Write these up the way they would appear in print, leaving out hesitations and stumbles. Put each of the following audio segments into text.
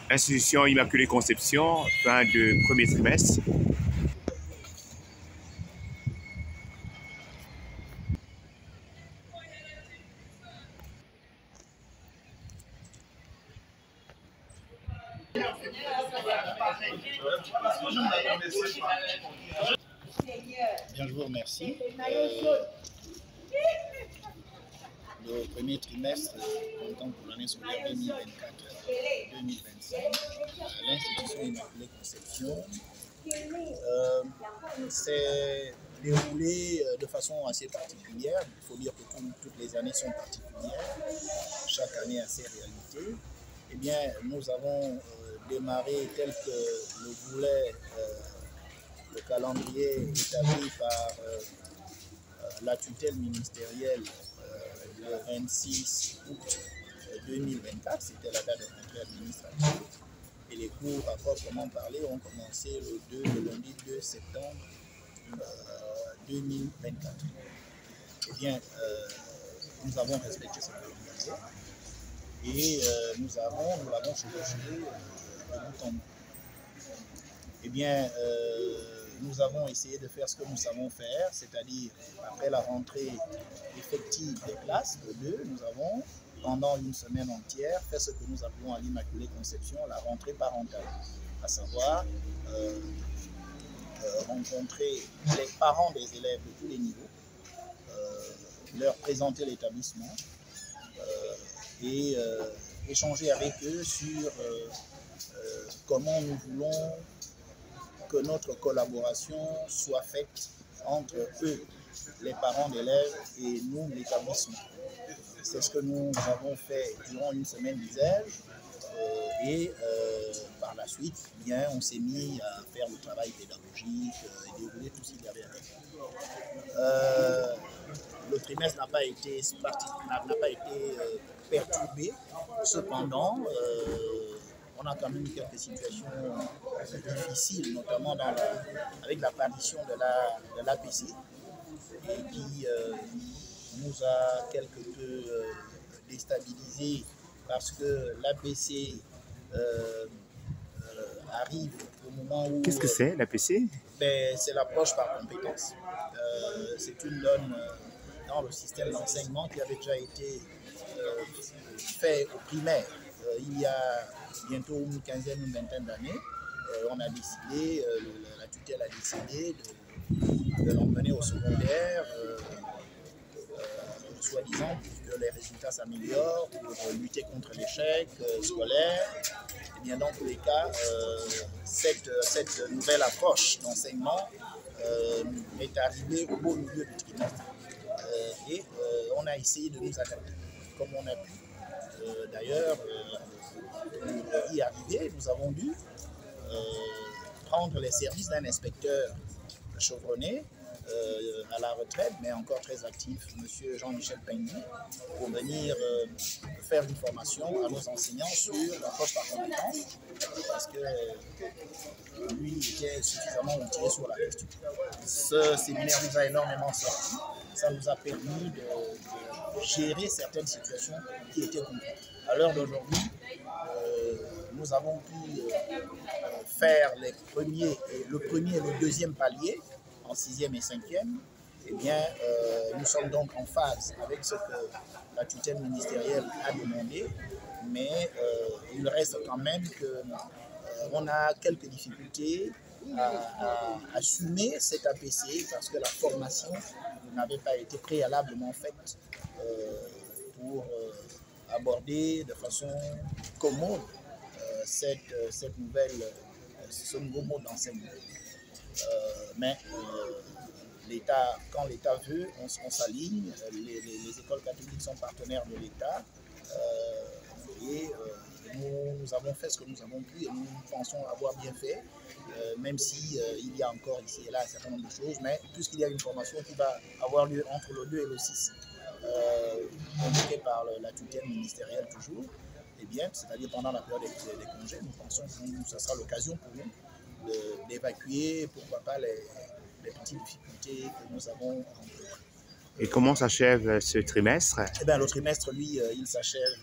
Institution Immaculée Conception, fin de premier trimestre. Bien, je vous remercie. Le premier trimestre comptant pour l'année scolaire 2024-2025 à l'Institution Immaculée Conception s'est déroulé de façon assez particulière. Il faut dire que toutes les années sont particulières, chaque année a ses réalités. Eh bien, nous avons démarré tel que le voulait le calendrier établi par la tutelle ministérielle le 26 août 2024, c'était la date de rentrée administrative. Et les cours, à proprement parler, ont commencé le lundi 2 septembre 2024. Eh bien, nous avons respecté ce calendrier et nous l'avons chevauché de bout en bout. Eh bien, nous avons essayé de faire ce que nous savons faire, c'est-à-dire, après la rentrée effective des classes de 2, nous avons, pendant une semaine entière, fait ce que nous appelons à l'Immaculée Conception la rentrée parentale, à savoir rencontrer les parents des élèves de tous les niveaux, leur présenter l'établissement et échanger avec eux sur comment nous voulons que notre collaboration soit faite entre eux, les parents d'élèves, et nous, l'établissement. C'est ce que nous avons fait durant une semaine d'usage et par la suite, bien, on s'est mis à faire le travail pédagogique et dérouler tout ce qu'il y avait à faire. Le trimestre n'a pas été perturbé, cependant, on a quand même quelques situations difficiles, notamment avec l'apparition de l'APC, et qui nous a quelque peu déstabilisés parce que l'APC arrive au moment où... Qu'est-ce que c'est l'APC? C'est l'approche par compétence. C'est une donne dans le système d'enseignement qui avait déjà été fait au primaire il y a bientôt une quinzaine, une vingtaine d'années. On a décidé, la tutelle a décidé de l'emmener au secondaire, soi-disant pour que les résultats s'améliorent, pour lutter contre l'échec scolaire. Et bien dans tous les cas, cette nouvelle approche d'enseignement est arrivée au beau milieu du trimestre. Et on a essayé de nous adapter comme on a pu. D'ailleurs, pour y arriver, nous avons dû prendre les services d'un inspecteur chevronné à la retraite, mais encore très actif, M. Jean-Michel Peigny, pour venir faire une formation à nos enseignants sur l'approche par compétence, parce que lui était suffisamment outillé sur la question. Ce séminaire nous a énormément servi. Ça nous a permis de gérer certaines situations qui étaient complexes. À l'heure d'aujourd'hui, nous avons pu faire le premier et le deuxième palier en 6e et 5e. Eh bien, nous sommes donc en phase avec ce que la tutelle ministérielle a demandé, mais il reste quand même qu'on a quelques difficultés à assumer cet APC parce que la formation n'avait pas été préalablement faite pour aborder de façon commode ce nouveau mode d'enseignement. Mais quand l'État veut, on s'aligne. Les écoles catholiques sont partenaires de l'État et nous avons fait ce que nous avons pu et nous pensons avoir bien fait, même si il y a encore ici et là un certain nombre de choses, mais puisqu'il y a une formation qui va avoir lieu entre le 2 et le 6, convoquée par la tutelle ministérielle toujours, eh bien, c'est-à-dire pendant la période des congés, nous pensons que ce sera l'occasion pour nous d'évacuer, pourquoi pas, les petites difficultés que nous avons rencontrées. Et comment s'achève ce trimestre? Eh bien, le trimestre, lui, il s'achève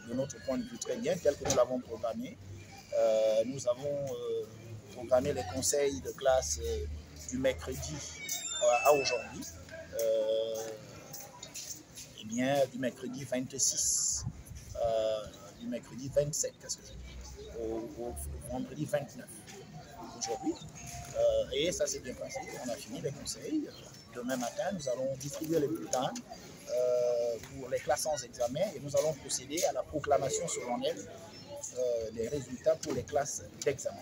de notre point de vue très bien, tel que nous l'avons programmé. Nous avons programmé les conseils de classe du mercredi à aujourd'hui. Eh bien, du mercredi 26, du mercredi 27, qu'est-ce que je dis, au vendredi 29 aujourd'hui. Et ça s'est bien passé. On a fini les conseils. Demain matin, nous allons distribuer les bulletins pour les classes sans examen et nous allons procéder à la proclamation solennelle des résultats pour les classes d'examen,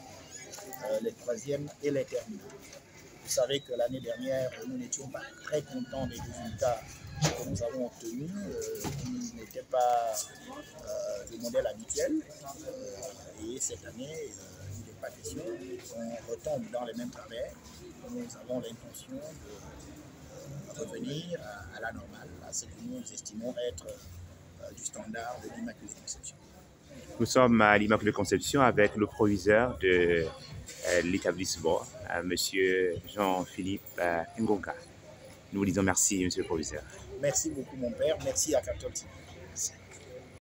les troisièmes et les terminales. Vous savez que l'année dernière, nous n'étions pas très contents des résultats que nous avons obtenus, qui n'étaient pas le modèle habituel. Et cette année, il n'est pas question qu'on retombe dans les mêmes travers. Nous avons l'intention de revenir à la normale, à ce que nous estimons être du standard de l'Immaculée Conception. Nous sommes à l'Immaculée Conception avec le proviseur de l'établissement, M. Jean-Philippe Ngonga. Nous vous disons merci, M. le proviseur. Merci beaucoup, mon père. Merci à Capitol TV.